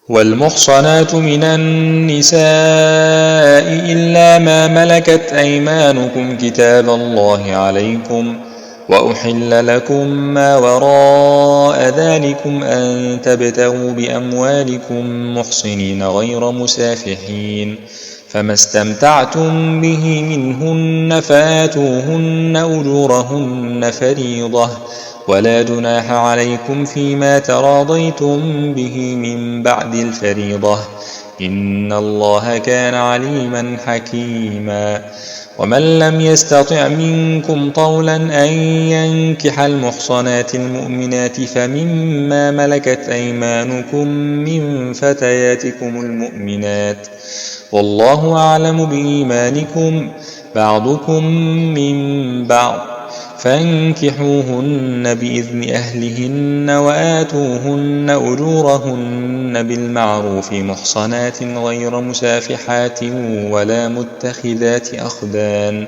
والمحصنات من النساء إلا ما ملكت أيمانكم كتاب الله عليكم، وأحل لكم ما وراء ذلكم أن تبتغوا بأموالكم محصنين غير مسافحين، فما استمتعتم به منهن فآتوهن أجورهن فريضة، ولا جناح عليكم فيما تراضيتم به من بعد الفريضة، إن الله كان عليما حكيما. ومن لم يستطع منكم طولا أن ينكح المحصنات المؤمنات فمما ملكت أيمانكم من فتياتكم المؤمنات، والله أعلم بإيمانكم، بعضكم من بعض، فانكحوهن بإذن أهلهن وآتوهن أجورهن بالمعروف محصنات غير مسافحات ولا متخذات أخدان،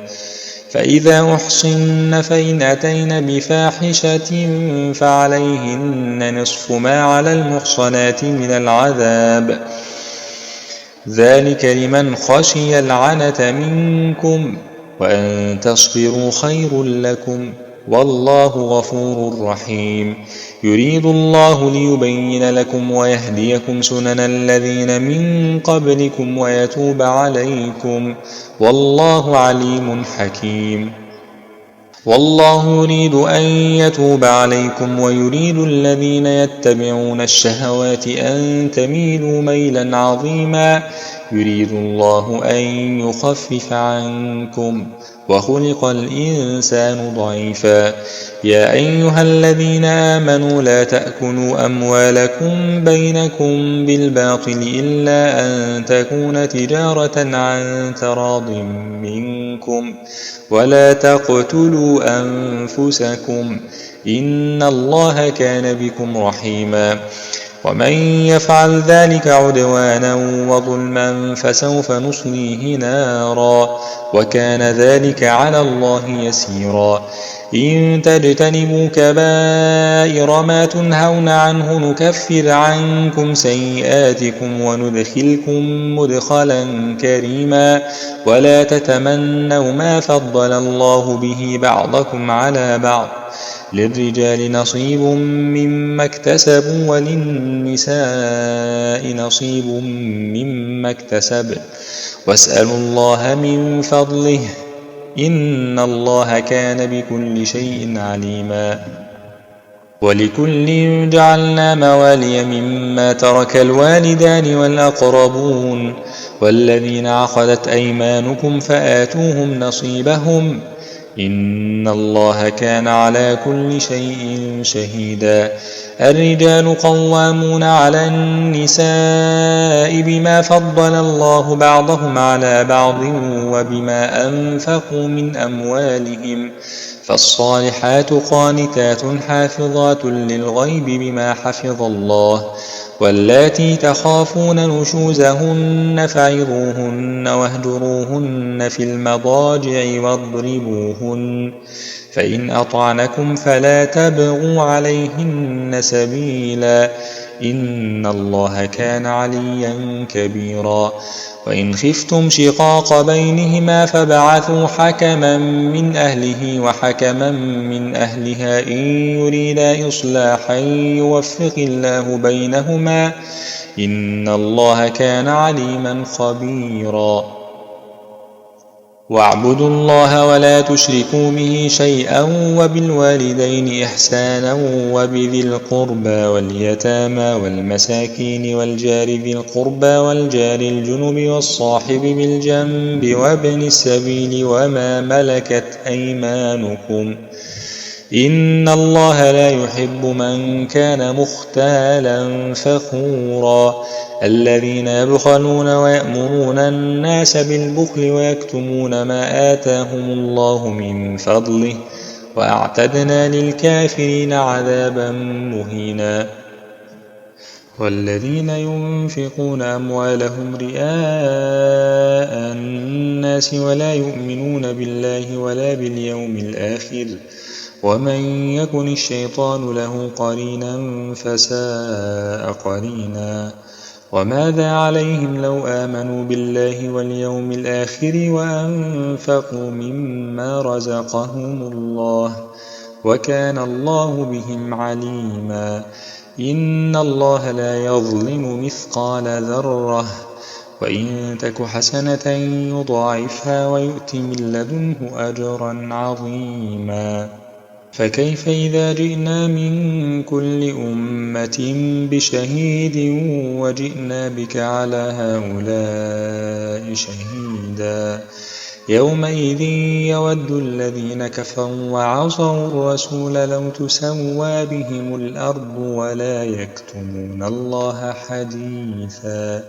فإذا أحصن فإن أتين بفاحشة فعليهن نصف ما على المحصنات من العذاب، ذلك لمن خشي العنة منكم، وأن تصبروا خير لكم، والله غفور رحيم. يريد الله ليبين لكم ويهديكم سنن الذين من قبلكم ويتوب عليكم، والله عليم حكيم. والله يريد أن يتوب عليكم ويريد الذين يتبعون الشهوات أن تميلوا ميلا عظيما، يريد الله أن يخفف عنكم، وخلق الإنسان ضعيفا. يا أيها الذين آمنوا لا تأكلوا أموالكم بينكم بالباطل إلا أن تكون تجارة عن تراض منكم، ولا تقتلوا أنفسكم، إن الله كان بكم رحيما. ومن يفعل ذلك عدوانا وظلما فسوف نصليه نارا، وكان ذلك على الله يسيرا. إن تجتنبوا كبائر ما تنهون عنه نكفر عنكم سيئاتكم وندخلكم مدخلا كريما. ولا تتمنوا ما فضل الله به بعضكم على بعض، للرجال نصيب مما اكتسبوا وللنساء نصيب مما اكتسبن، واسألوا الله من فضله، إن الله كان بكل شيء عليما. ولكل جعلنا موالي مما ترك الوالدان والأقربون والذين عقدت أيمانكم فآتوهم نصيبهم، إن الله كان على كل شيء شهيدا. الرجال قوامون على النساء بما فضل الله بعضهم على بعض وبما أنفقوا من أموالهم، فالصالحات قانتات حافظات للغيب بما حفظ الله. واللاتي تخافون نشوزهن فعظوهن واهجروهن في المضاجع واضربوهن، فإن أطعنكم فلا تبغوا عليهن سبيلا، إن الله كان عليا كبيرا. وإن خفتم شقاق بينهما فابعثوا حكما من أهله وحكما من أهلها إن يريدا إصلاحا يوفق الله بينهما، إن الله كان عليما خبيرا. واعبدوا الله ولا تشركوا به شيئا، وبالوالدين إحسانا، وبذي القربى واليتامى والمساكين والجار ذي القربى والجار الجنب والصاحب بالجنب وابن السبيل وما ملكت أيمانكم، إن الله لا يحب من كان مختالا فخورا. الذين يبخلون ويأمرون الناس بالبخل ويكتمون ما آتاهم الله من فضله، وأعتدنا للكافرين عذابا مهينا. والذين ينفقون أموالهم رئاء الناس ولا يؤمنون بالله ولا باليوم الآخر، ومن يكن الشيطان له قرينا فساء قرينا. وماذا عليهم لو آمنوا بالله واليوم الآخر وأنفقوا مما رزقهم الله وكان الله بهم عليما. إن الله لا يظلم مثقال ذرة وإن تك حسنة يضاعفها ويؤت من لدنه أجرا عظيما. فكيف إذا جئنا من كل أمة بشهيد وجئنا بك على هؤلاء شهيدا يومئذ يود الذين كفروا وعصوا الرسول لو تسوى بهم الأرض ولا يكتمون الله حديثا.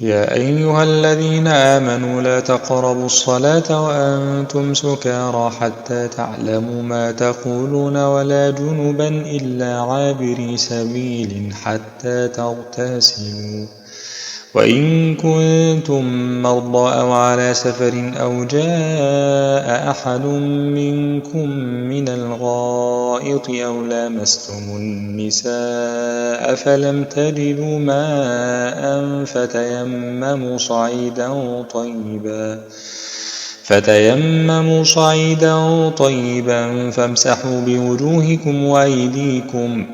يا أيها الذين آمنوا لا تقربوا الصلاة وأنتم سكارى حتى تعلموا ما تقولون ولا جنبا إلا عابري سبيل حتى تغتسلوا وإن كنتم مرضى أو على سفر أو جاء أحد منكم من الغائط أو لامستم النساء فلم تجدوا ماء فتيمموا صعيدا طيبا فامسحوا بوجوهكم وأيديكم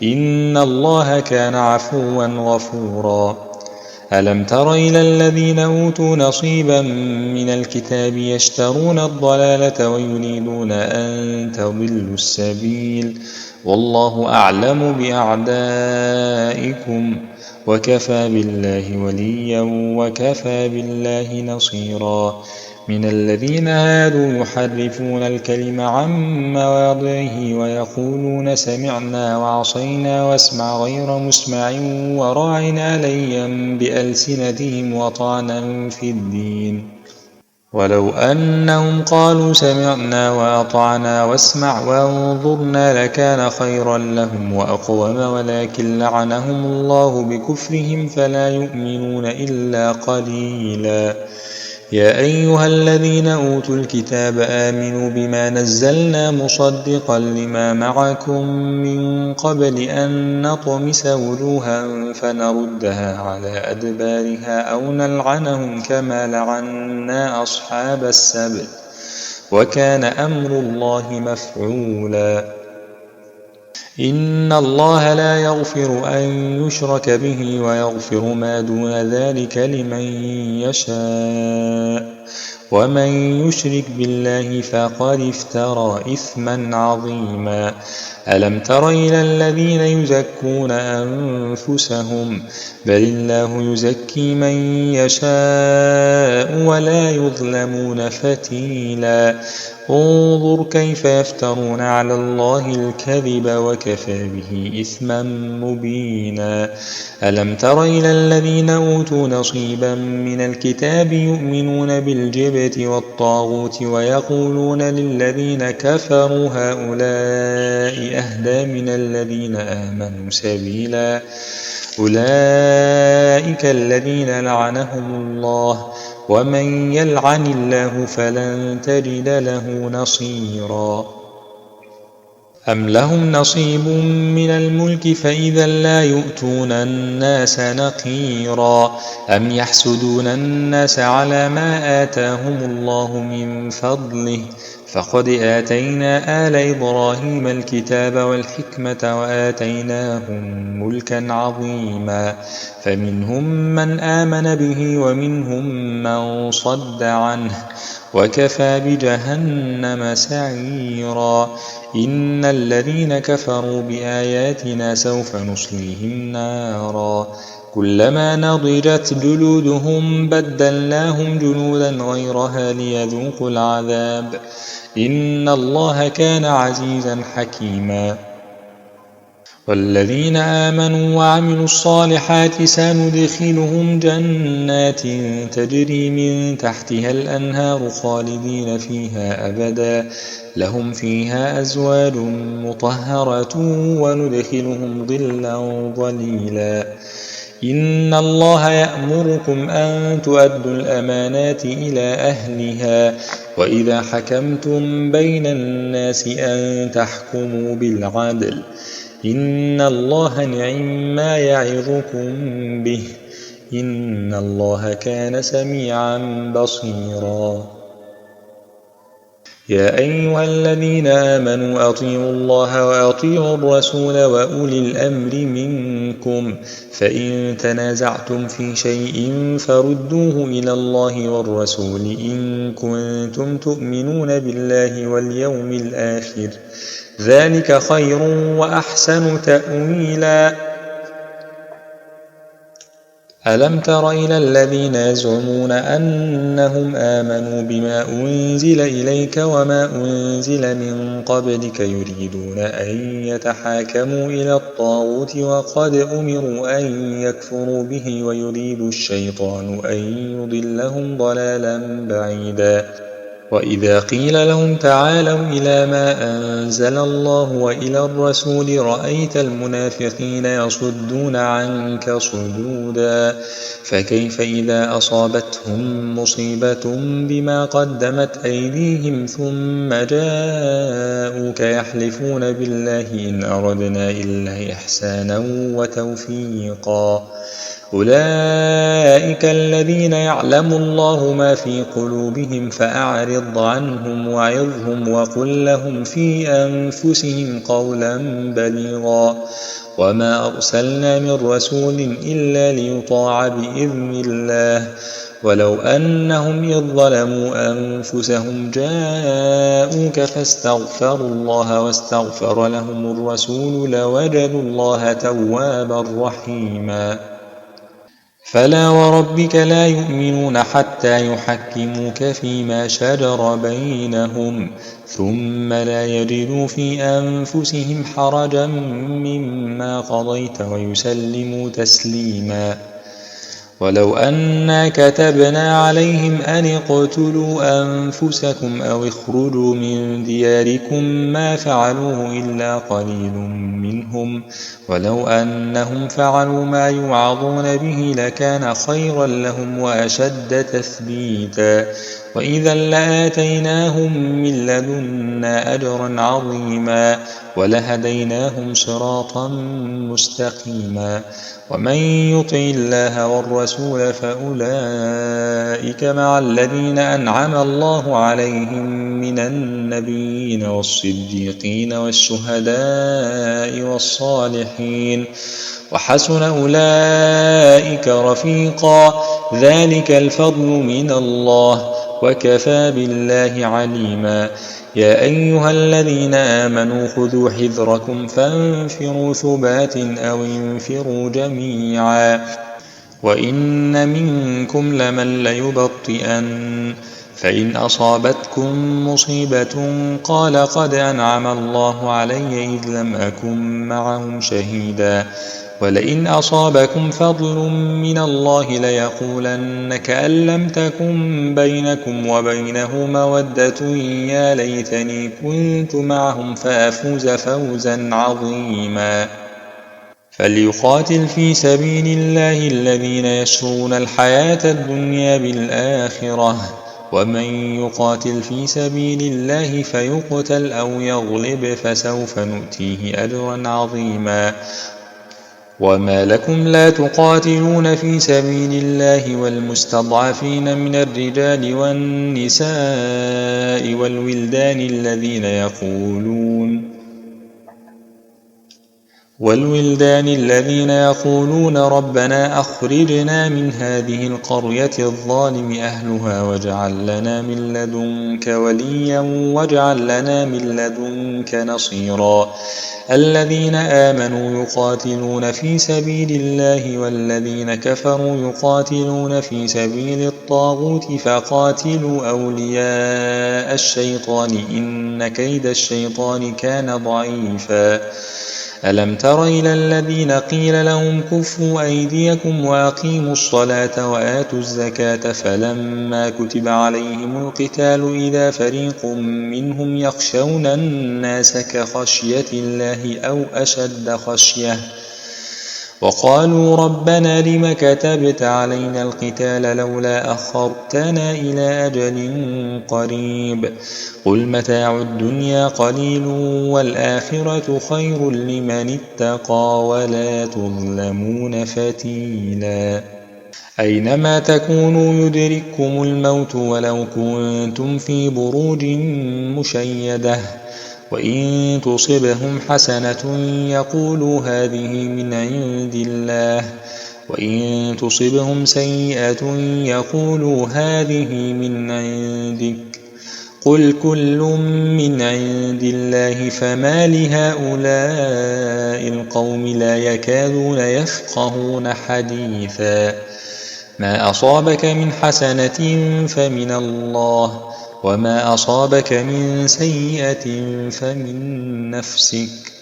إن الله كان عفوا غفورا. ألم تر إلى الذين أوتوا نصيبا من الكتاب يشترون الضلالة ويريدون أن تضلوا السبيل والله أعلم بأعدائكم وكفى بالله وليا وكفى بالله نصيرا. من الذين هادوا يحرفون الكلم عن مواضعه ويقولون سمعنا وعصينا واسمع غير مسمع وراعنا ليا بألسنتهم وطعنا في الدين ولو أنهم قالوا سمعنا وأطعنا واسمع وانظرنا لكان خيرا لهم وأقوم ولكن لعنهم الله بكفرهم فلا يؤمنون إلا قليلا. يا أيها الذين أوتوا الكتاب آمنوا بما نزلنا مصدقا لما معكم من قبل أن نطمس وجوها فنردها على أدبارها أو نلعنهم كما لعنا أصحاب السبت وكان أمر الله مفعولا. إن الله لا يغفر أن يشرك به ويغفر ما دون ذلك لمن يشاء ومن يشرك بالله فقد افترى إثما عظيما. ألم تر إلى الذين يزكون أنفسهم بل الله يزكي من يشاء ولا يظلمون فتيلا. انظر كيف يفترون على الله الكذب وكفى به إثما مبينا. ألم تر إلى الذين أوتوا نصيبا من الكتاب يؤمنون بالجبت والطاغوت ويقولون للذين كفروا هؤلاء أهدى من الذين آمنوا سبيلا. أولئك الذين لعنهم الله ومن يلعن الله فلن تجد له نصيرا. أم لهم نصيب من الملك فإذا لا يؤتون الناس نقيرا أم يحسدون الناس على ما آتاهم الله من فضله فقد آتينا آل إبراهيم الكتاب والحكمة وآتيناهم ملكا عظيما فمنهم من آمن به ومنهم من صد عنه وكفى بجهنم سعيرا. إن الذين كفروا بآياتنا سوف نصليهم نارا كلما نضجت جلودهم بدلناهم جلودا غيرها ليذوقوا العذاب إن الله كان عزيزا حكيما. والذين آمنوا وعملوا الصالحات سندخلهم جنات تجري من تحتها الأنهار خالدين فيها أبدا لهم فيها أزواج مطهرة وندخلهم ظلا ظليلا. إن الله يأمركم أن تؤدوا الأمانات إلى أهلها وإذا حكمتم بين الناس أن تحكموا بالعدل إن الله نعم ما يعظكم به إن الله كان سميعا بصيرا يا أيها الذين آمنوا أطيعوا الله وأطيعوا الرسول وأولي الأمر منكم فإن تنازعتم في شيء فردوه إلى الله والرسول إن كنتم تؤمنون بالله واليوم الآخر ذلك خير وأحسن تأويلا ألم تر إلى الذين يزعمون أنهم آمنوا بما أنزل إليك وما أنزل من قبلك يريدون أن يتحاكموا إلى الطاغوت وقد أمروا أن يكفروا به ويريد الشيطان أن يضلهم ضلالا بعيدا وإذا قيل لهم تعالوا إلى ما أنزل الله وإلى الرسول رأيت المنافقين يصدون عنك صدودا فكيف إذا أصابتهم مصيبة بما قدمت أيديهم ثم جاءوك يحلفون بالله إن أردنا إلا إحسانا وتوفيقا أولئك الذين يعلم الله ما في قلوبهم فأعرض عنهم وعظهم وقل لهم في أنفسهم قولا بليغا وما أرسلنا من رسول إلا ليطاع بإذن الله ولو أنهم إذ ظلموا أنفسهم جاءوك فاستغفروا الله واستغفر لهم الرسول لوجدوا الله توابا رحيما فلا وربك لا يؤمنون حتى يحكموك فيما شجر بينهم ثم لا يجدوا في أنفسهم حرجا مما قضيت ويسلموا تسليما ولو أنا كتبنا عليهم أن اقتلوا أنفسكم أو اخرجوا من دياركم ما فعلوه إلا قليل منهم ولو أنهم فعلوا ما يوعظون به لكان خيرا لهم وأشد تثبيتا وإذا لآتيناهم من لدنا أجرا عظيما ولهديناهم صراطا مستقيما ومن يطع الله والرسول فأولئك مع الذين أنعم الله عليهم من النبيين والصديقين والشهداء والصالحين وحسن أولئك رفيقا ذلك الفضل من الله وكفى بالله عليما يا أيها الذين آمنوا خذوا حذركم فانفروا ثبات أو انفروا جميعا وإن منكم لمن ليبطئن فإن أصابتكم مصيبة قال قد أنعم الله علي إذ لم أكن معهم شهيدا ولئن أصابكم فضل من الله ليقولن كأن لم تكن بينكم وبينه مودة يا ليتني كنت معهم فأفوز فوزا عظيما فليقاتل في سبيل الله الذين يشرون الحياة الدنيا بالآخرة ومن يقاتل في سبيل الله فيقتل أو يغلب فسوف نؤتيه أجرا عظيما وما لكم لا تقاتلون في سبيل الله والمستضعفين من الرجال والنساء والولدان الذين يقولون ربنا أخرجنا من هذه القرية الظالم أهلها واجعل لنا من لدنك وليا واجعل لنا من لدنك نصيرا الذين آمنوا يقاتلون في سبيل الله والذين كفروا يقاتلون في سبيل الطاغوت فقاتلوا أولياء الشيطان إن كيد الشيطان كان ضعيفا ألم تر إلى الذين قيل لهم كفوا أيديكم وأقيموا الصلاة وآتوا الزكاة فلما كتب عليهم القتال إذا فريق منهم يخشون الناس كخشية الله أو أشد خشية وقالوا ربنا لم كتبت علينا القتال لولا أخرتنا إلى أجل قريب قل متاع الدنيا قليل والآخرة خير لمن اتقى ولا تظلمون فتيلا أينما تكونوا يدرككم الموت ولو كنتم في بروج مشيدة وإن تصبهم حسنة يقولوا هذه من عند الله وإن تصبهم سيئة يقولوا هذه من عندك قل كل من عند الله فما لهؤلاء القوم لا يكادون يفقهون حديثا ما أصابك من حسنة فمن الله وما أصابك من سيئة فمن نفسك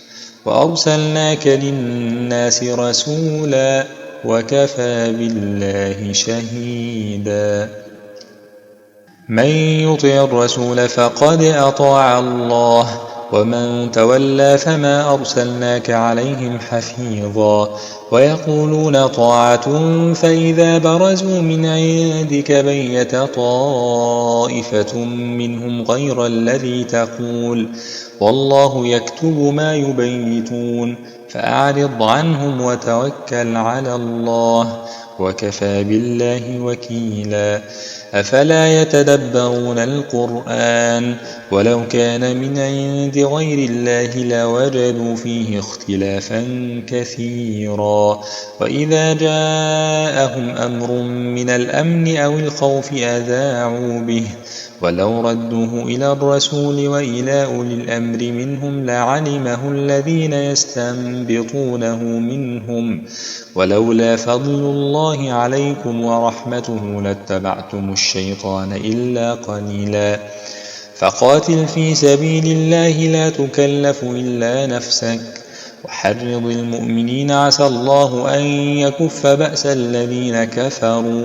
وأرسلناك للناس رسولا وكفى بالله شهيدا من يطع الرسول فقد أطاع الله ومن تولى فما أرسلناك عليهم حفيظا ويقولون طاعة فإذا برزوا من عندك بيت طائفة منهم غير الذي تقول والله يكتب ما يبيتون فأعرض عنهم وتوكل على الله وكفى بالله وكيلا أفلا يتدبرون القرآن ولو كان من عند غير الله لوجدوا فيه اختلافا كثيرا وإذا جاءهم أمر من الأمن أو الخوف أذاعوا به ولو ردوه إلى الرسول وإلى أولي الأمر منهم لعلمه الذين يستنبطونه منهم ولولا فضل الله عليكم ورحمته لاتبعتم الشيطان إلا قليلا فقاتل في سبيل الله لا تكلف إلا نفسك وحرض المؤمنين عسى الله أن يكف بأس الذين كفروا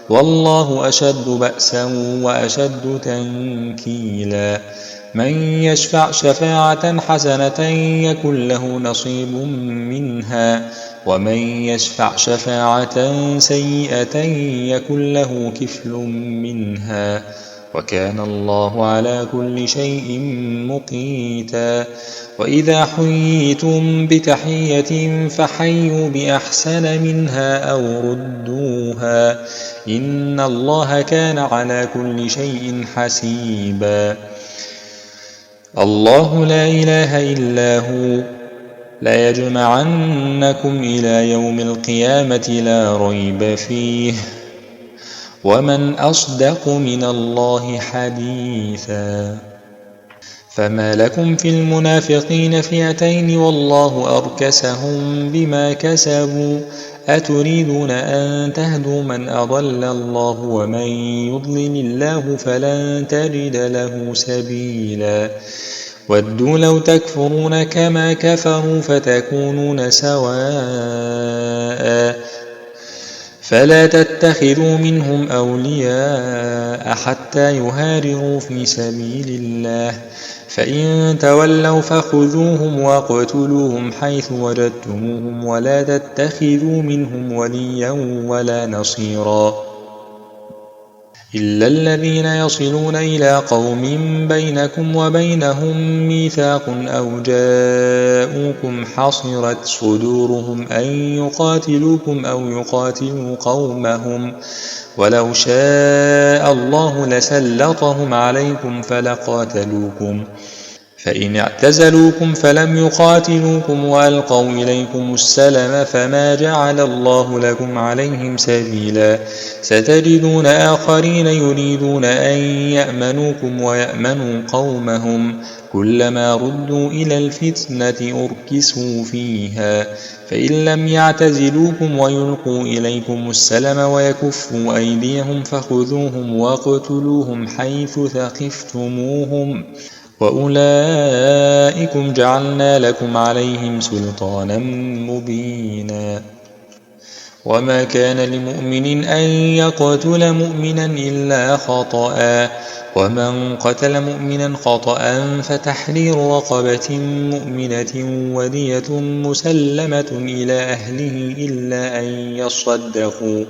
والله أشد بأسا وأشد تنكيلا من يشفع شفاعة حسنة يكن له نصيب منها ومن يشفع شفاعة سيئة يكن له كفل منها وكان الله على كل شيء مقيتا وإذا حييتم بتحية فحيوا بأحسن منها أو ردوها إن الله كان على كل شيء حسيبا الله لا إله إلا هو لا يجمعنكم إلى يوم القيامة لا ريب فيه ومن أصدق من الله حديثا فما لكم في المنافقين فئتين والله أركسهم بما كسبوا أتريدون أن تهدوا من أضل الله ومن يضلل الله فلن تجد له سبيلا ودوا لو تكفرون كما كفروا فتكونون سواء فلا تتخذوا منهم أولياء حتى يهاجروا في سبيل الله فإن تولوا فخذوهم واقتلوهم حيث وجدتموهم ولا تتخذوا منهم وليا ولا نصيرا إلا الذين يصلون إلى قوم بينكم وبينهم ميثاق أو جاءوكم حصرت صدورهم أن يقاتلوكم أو يقاتلوا قومهم ولو شاء الله لسلطهم عليكم فلقاتلوكم فإن اعتزلوكم فلم يقاتلوكم وألقوا إليكم السلم فما جعل الله لكم عليهم سبيلا ستجدون آخرين يريدون أن يأمنوكم ويأمنوا قومهم كلما ردوا إلى الفتنة أركسوا فيها فإن لم يعتزلوكم ويلقوا إليكم السلم ويكفوا أيديهم فخذوهم واقتلوهم حيث ثقفتموهم وأولئكم جعلنا لكم عليهم سلطانا مبينا وما كان لمؤمن أن يقتل مؤمنا إلا خطأ ومن قتل مؤمنا خطأ فتحرير رقبة مؤمنة ودية مسلمة إلى أهله إلا أن يصدقوا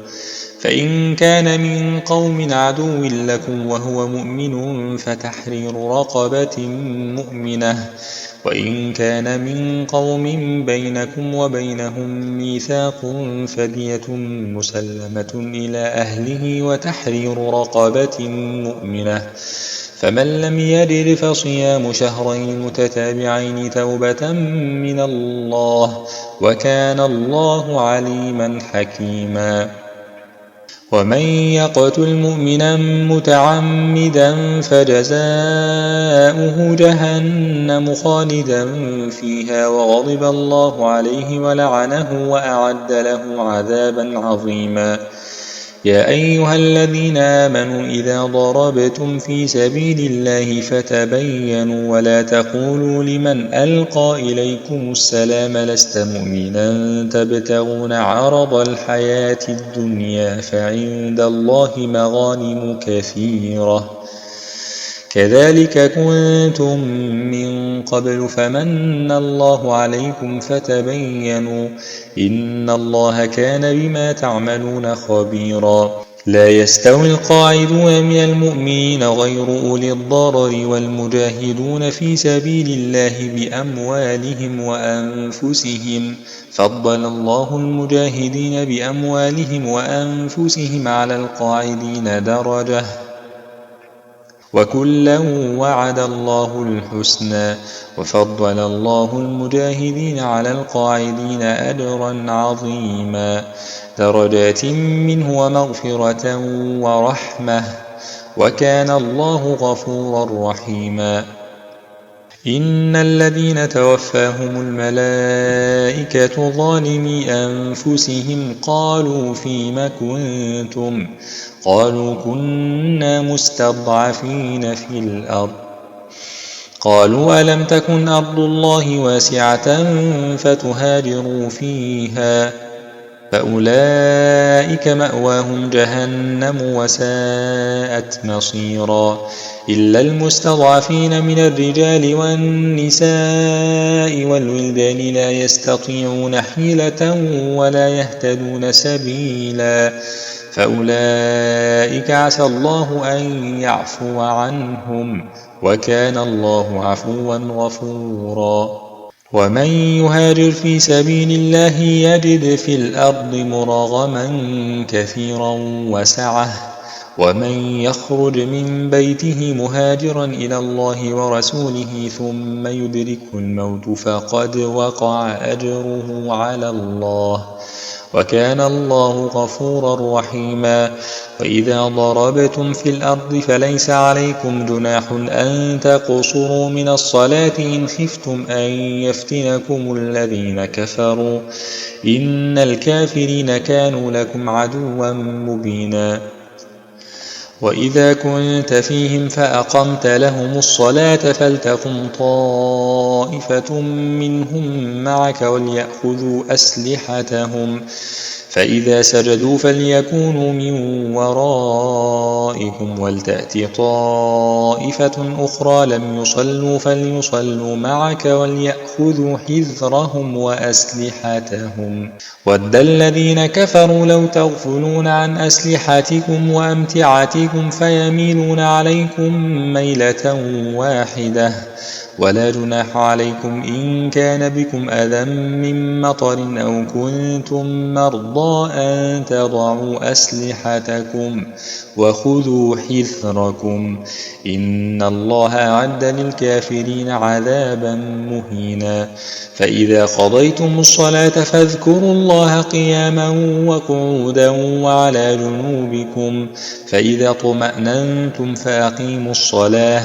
فإن كان من قوم عدو لكم وهو مؤمن فتحرير رقبة مؤمنة وإن كان من قوم بينكم وبينهم ميثاق فدية مسلمة إلى أهله وتحرير رقبة مؤمنة فمن لم يجد فصيام شهرين متتابعين توبة من الله وكان الله عليما حكيما ومن يقتل مؤمنا متعمدا فجزاؤه جهنم خالدا فيها وغضب الله عليه ولعنه وأعد له عذابا عظيما يا أيها الذين آمنوا إذا ضربتم في سبيل الله فتبينوا ولا تقولوا لمن ألقى إليكم السلام لست مؤمنا تبتغون عرض الحياة الدنيا فعند الله مغانم كثيرة كذلك كنتم من قبل فمن الله عليكم فتبينوا إن الله كان بما تعملون خبيرا لا يستوي القاعدون من المؤمنين غير أولي الضرر والمجاهدون في سبيل الله بأموالهم وأنفسهم فضل الله المجاهدين بأموالهم وأنفسهم على القاعدين درجة وكلا وعد الله الحسنى وفضل الله المجاهدين على القاعدين أجرا عظيما درجات منه ومغفرة ورحمة وكان الله غفورا رحيما إن الذين توفاهم الملائكة ظالمي أنفسهم قالوا فيم كنتم قالوا كنا مستضعفين في الأرض قالوا ألم تكن أرض الله واسعة فتهاجروا فيها فأولئك مأواهم جهنم وساءت مصيرا إلا المستضعفين من الرجال والنساء والولدان لا يستطيعون حيلة ولا يهتدون سبيلا فأولئك عسى الله أن يعفو عنهم وكان الله عفوا غفورا ومن يهاجر في سبيل الله يجد في الأرض مراغما كثيرا وسعة ومن يخرج من بيته مهاجرا إلى الله ورسوله ثم يدركه الموت فقد وقع أجره على الله وكان الله غفورا رحيما وإذا ضربتم في الأرض فليس عليكم جناح أن تقصروا من الصلاة إن خفتم أن يفتنكم الذين كفروا إن الكافرين كانوا لكم عدوا مبينا وإذا كنت فيهم فأقمت لهم الصلاة فلتقم طائفة منهم معك وليأخذوا أسلحتهم فإذا سجدوا فليكونوا من ورائكم ولتأت طائفة أخرى لم يصلوا فليصلوا معك وليأخذوا حذرهم وأسلحتهم ود الذين كفروا لو تغفلون عن أسلحتكم وأمتعتكم فيميلون عليكم ميلة واحدة ولا جناح عليكم إن كان بكم أذى من مطر أو كنتم مرضى أن تضعوا أسلحتكم وخذوا حذركم إن الله أعد للكافرين عذابا مهينا فإذا قضيتم الصلاة فاذكروا الله قياما وقعودا وعلى جنوبكم فإذا اطمأننتم فأقيموا الصلاة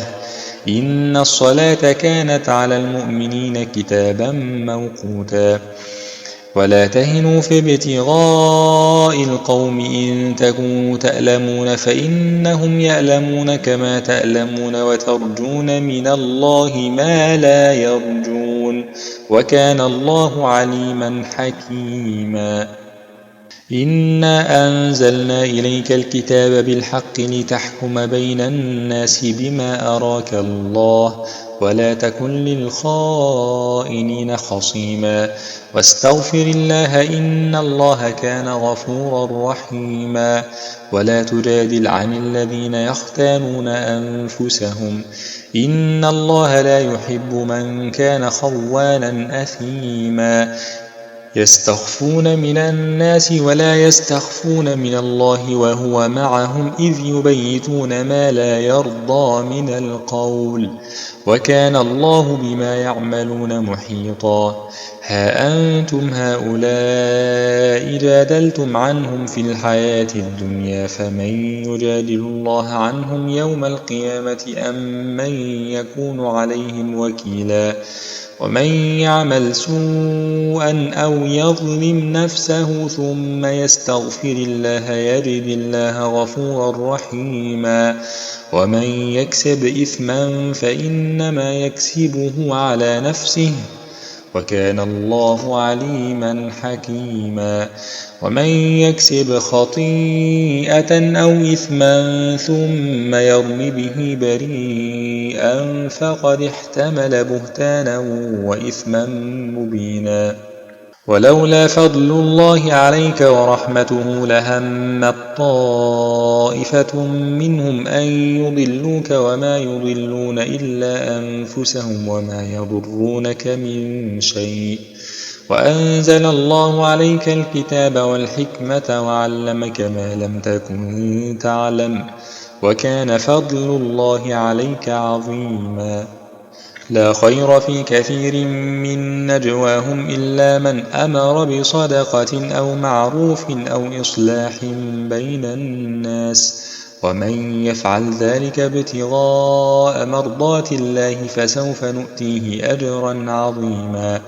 إن الصلاة كانت على المؤمنين كتابا موقوتا ولا تهنوا في ابتغاء القوم إن تكونوا تألمون فإنهم يألمون كما تألمون وترجون من الله ما لا يرجون وكان الله عليما حكيما إنا أنزلنا إليك الكتاب بالحق لتحكم بين الناس بما أراك الله ولا تكن للخائنين خصيما واستغفر الله إن الله كان غفورا رحيما ولا تجادل عن الذين يختانون أنفسهم إن الله لا يحب من كان خوانا أثيما يستخفون من الناس ولا يستخفون من الله وهو معهم إذ يبيتون ما لا يرضى من القول وكان الله بما يعملون محيطا ها أنتم هؤلاء جادلتم عنهم في الحياة الدنيا فمن يجادل الله عنهم يوم القيامة أم من يكون عليهم وكيلا ومن يعمل سوءا أو يظلم نفسه ثم يستغفر الله يجد الله غفورا رحيما ومن يكسب إثما فإنما يكسبه على نفسه وكان الله عليما حكيما ومن يكسب خطيئة أو إثما ثم يرم به بريئا فقد احتمل بهتانا وإثما مبينا ولولا فضل الله عليك ورحمته لهمت طائفة منهم أن يضلوك وما يضلون إلا أنفسهم وما يضرونك من شيء وأنزل الله عليك الكتاب والحكمة وعلمك ما لم تكن تعلم وكان فضل الله عليك عظيما لا خير في كثير من نجواهم إلا من أمر بصدقة أو معروف أو إصلاح بين الناس ومن يفعل ذلك ابتغاء مرضات الله فسوف نؤتيه أجرا عظيما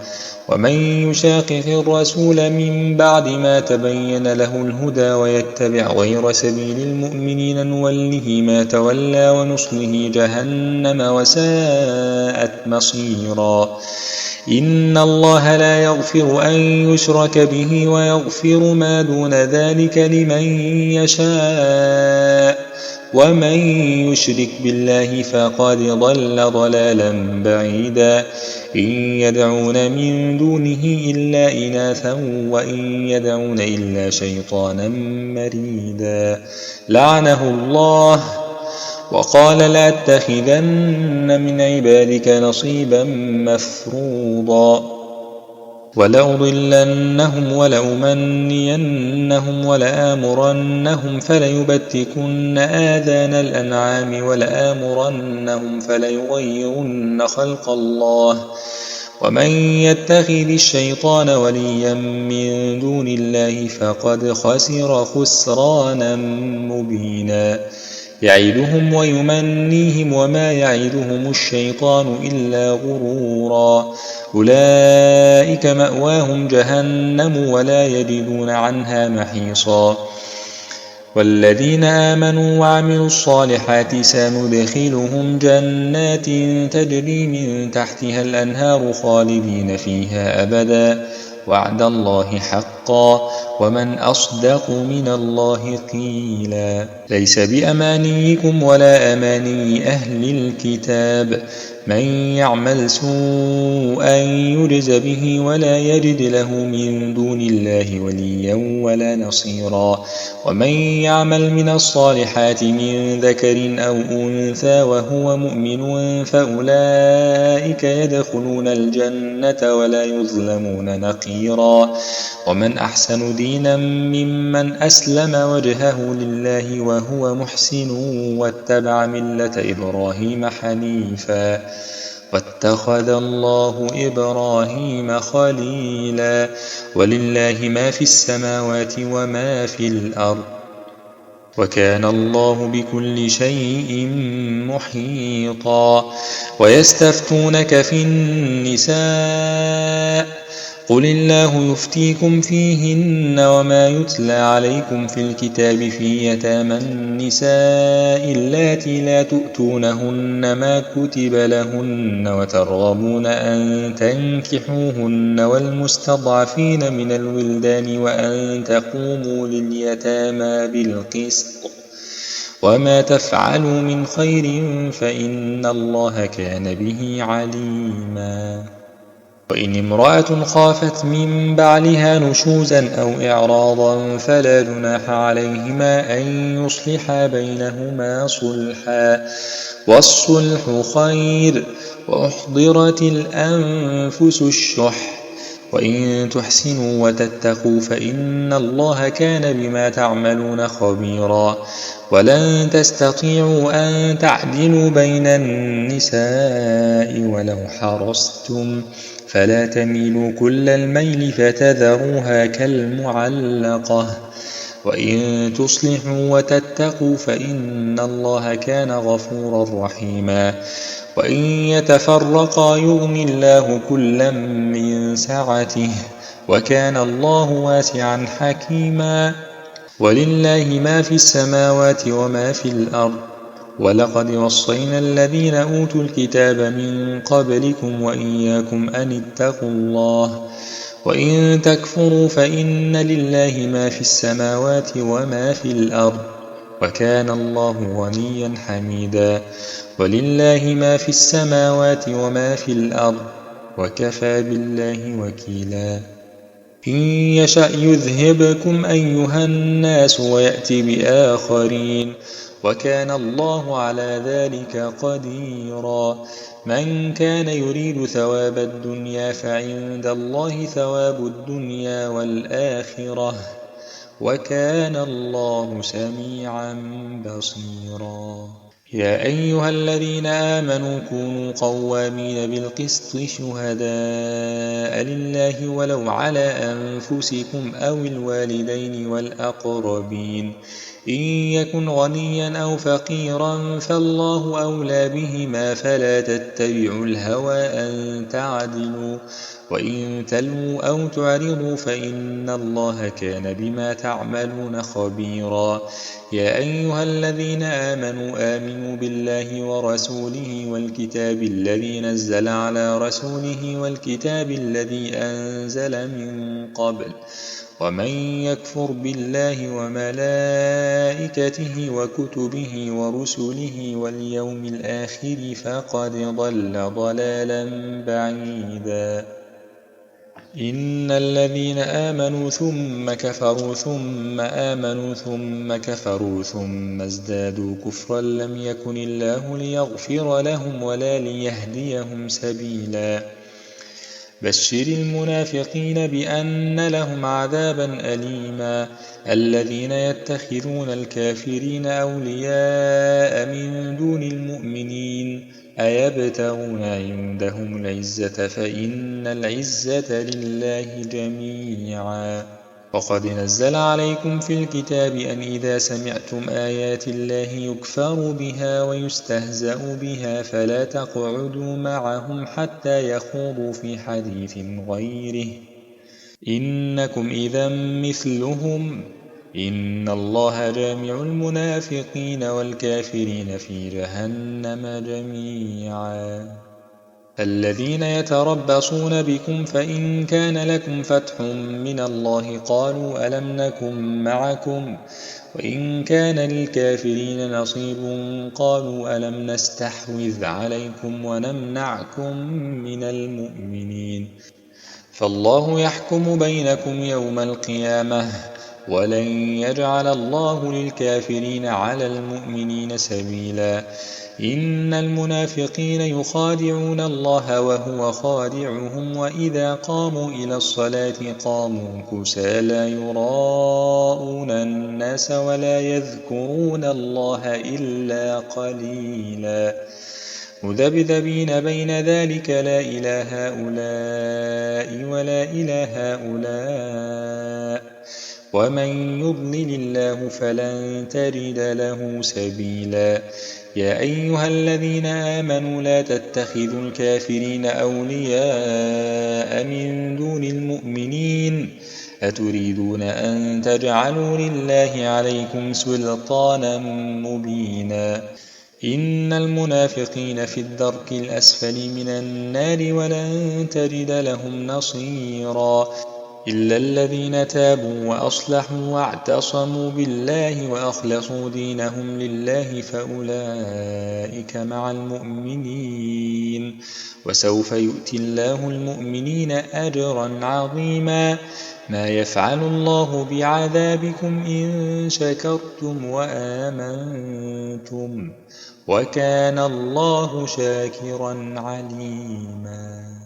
ومن يشاقق الرسول من بعد ما تبين له الهدى ويتبع غير سبيل المؤمنين نوله ما تولى ونصله جهنم وساءت مصيرا إن الله لا يغفر أن يشرك به ويغفر ما دون ذلك لمن يشاء ومن يشرك بالله فقد ضل ضلالا بعيدا إن يدعون من دونه إلا إناثا وإن يدعون إلا شيطانا مريدا لعنه الله وقال لأتخذن من عبادك نصيبا مفروضا ولأضلنهم ولأمنينهم ولآمرنهم فليبتكن آذان الأنعام ولآمرنهم فليغيرن خلق الله ومن يتخذ الشيطان وليا من دون الله فقد خسر خسرانا مبينا يعدهم ويمنيهم وما يعدهم الشيطان إلا غرورا أولئك مأواهم جهنم ولا يجدون عنها محيصا والذين آمنوا وعملوا الصالحات سندخلهم جنات تجري من تحتها الأنهار خالدين فيها أبدا وعد الله حقا ومن أصدق من الله قيلا ليس بأمانيكم ولا أماني أهل الكتاب من يعمل سوءا يجز به ولا يجد له من دون الله وليا ولا نصيرا ومن يعمل من الصالحات من ذكر أو أنثى وهو مؤمن فأولئك يدخلون الجنة ولا يظلمون نقيرا ومن أحسن دينا ممن أسلم وجهه لله وهو محسن واتبع ملة إبراهيم حنيفا واتخذ الله إبراهيم خليلا ولله ما في السماوات وما في الأرض وكان الله بكل شيء محيطا ويستفتونك في النساء قل الله يفتيكم فيهن وما يتلى عليكم في الكتاب في يتامى النساء اللاتي لا تؤتونهن ما كتب لهن وترغبون أن تنكحوهن والمستضعفين من الولدان وأن تقوموا لليتامى بالقسط وما تفعلوا من خير فإن الله كان به عليما. وإن امرأة خافت من بعلها نشوزا أو إعراضا فلا جناح عليهما أن يصلحا بينهما صلحا والصلح خير وأحضرت الأنفس الشح وإن تحسنوا وتتقوا فإن الله كان بما تعملون خبيرا. ولن تستطيعوا أن تعدلوا بين النساء ولو حرصتم فلا تميلوا كل الميل فتذروها كالمعلقة وإن تصلحوا وتتقوا فإن الله كان غفورا رحيما. وإن يتفرقا يغني الله كلا من سعته وكان الله واسعا حكيما. ولله ما في السماوات وما في الأرض ولقد وصينا الذين أوتوا الكتاب من قبلكم وإياكم أن اتقوا الله وإن تكفروا فإن لله ما في السماوات وما في الأرض وكان الله غنيا حميدا. ولله ما في السماوات وما في الأرض وكفى بالله وكيلا. إن يشأ يذهبكم أيها الناس ويأتي بآخرين وكان الله على ذلك قديرا. من كان يريد ثواب الدنيا فعند الله ثواب الدنيا والآخرة وكان الله سميعا بصيرا. يا أيها الذين آمنوا كونوا قوامين بالقسط شهداء لله ولو على أنفسكم أو الوالدين والأقربين إن يكن غنيا أو فقيرا فالله أولى بهما فلا تتبعوا الهوى أن تعدلوا وإن تلووا أو تعرضوا فإن الله كان بما تعملون خبيرا. يا أيها الذين آمنوا بالله ورسوله والكتاب الذي نزل على رسوله والكتاب الذي أنزل من قبل ومن يكفر بالله وملائكته وكتبه ورسله واليوم الآخر فقد ضل ضلالا بعيدا. إن الذين آمنوا ثم كفروا ثم آمنوا ثم كفروا ثم ازدادوا كفرا لم يكن الله ليغفر لهم ولا ليهديهم سبيلا. بشر المنافقين بأن لهم عذابا أليما. الذين يتخذون الكافرين أولياء من دون المؤمنين أيبتغون عندهم العزة فإن العزة لله جميعا. وقد نزل عليكم في الكتاب أن إذا سمعتم آيات الله يكفر بها ويستهزأ بها فلا تقعدوا معهم حتى يخوضوا في حديث غيره إنكم إذا مثلهم إن الله جامع المنافقين والكافرين في جهنم جميعا. الذين يتربصون بكم فإن كان لكم فتح من الله قالوا ألم نكن معكم وإن كان للكافرين نصيب قالوا ألم نستحوذ عليكم ونمنعكم من المؤمنين فالله يحكم بينكم يوم القيامة ولن يجعل الله للكافرين على المؤمنين سبيلا. إن المنافقين يخادعون الله وهو خادعهم وإذا قاموا إلى الصلاة قاموا كسى لا يراءون الناس ولا يذكرون الله إلا قليلا مذبذبين بين ذلك لا إله هؤلاء ولا إله هؤلاء ومن يضلل الله فلن تجد له سبيلا يا أيها الذين آمنوا لا تتخذوا الكافرين أولياء من دون المؤمنين أتريدون أن تجعلوا لله عليكم سلطانا مبينا إن المنافقين في الدرك الأسفل من النار ولن تجد لهم نصيرا إلا الذين تابوا وأصلحوا واعتصموا بالله وأخلصوا دينهم لله فأولئك مع المؤمنين وسوف يؤتي الله المؤمنين أجرا عظيما ما يفعل الله بعذابكم إن شكرتم وآمنتم وكان الله شاكرا عليما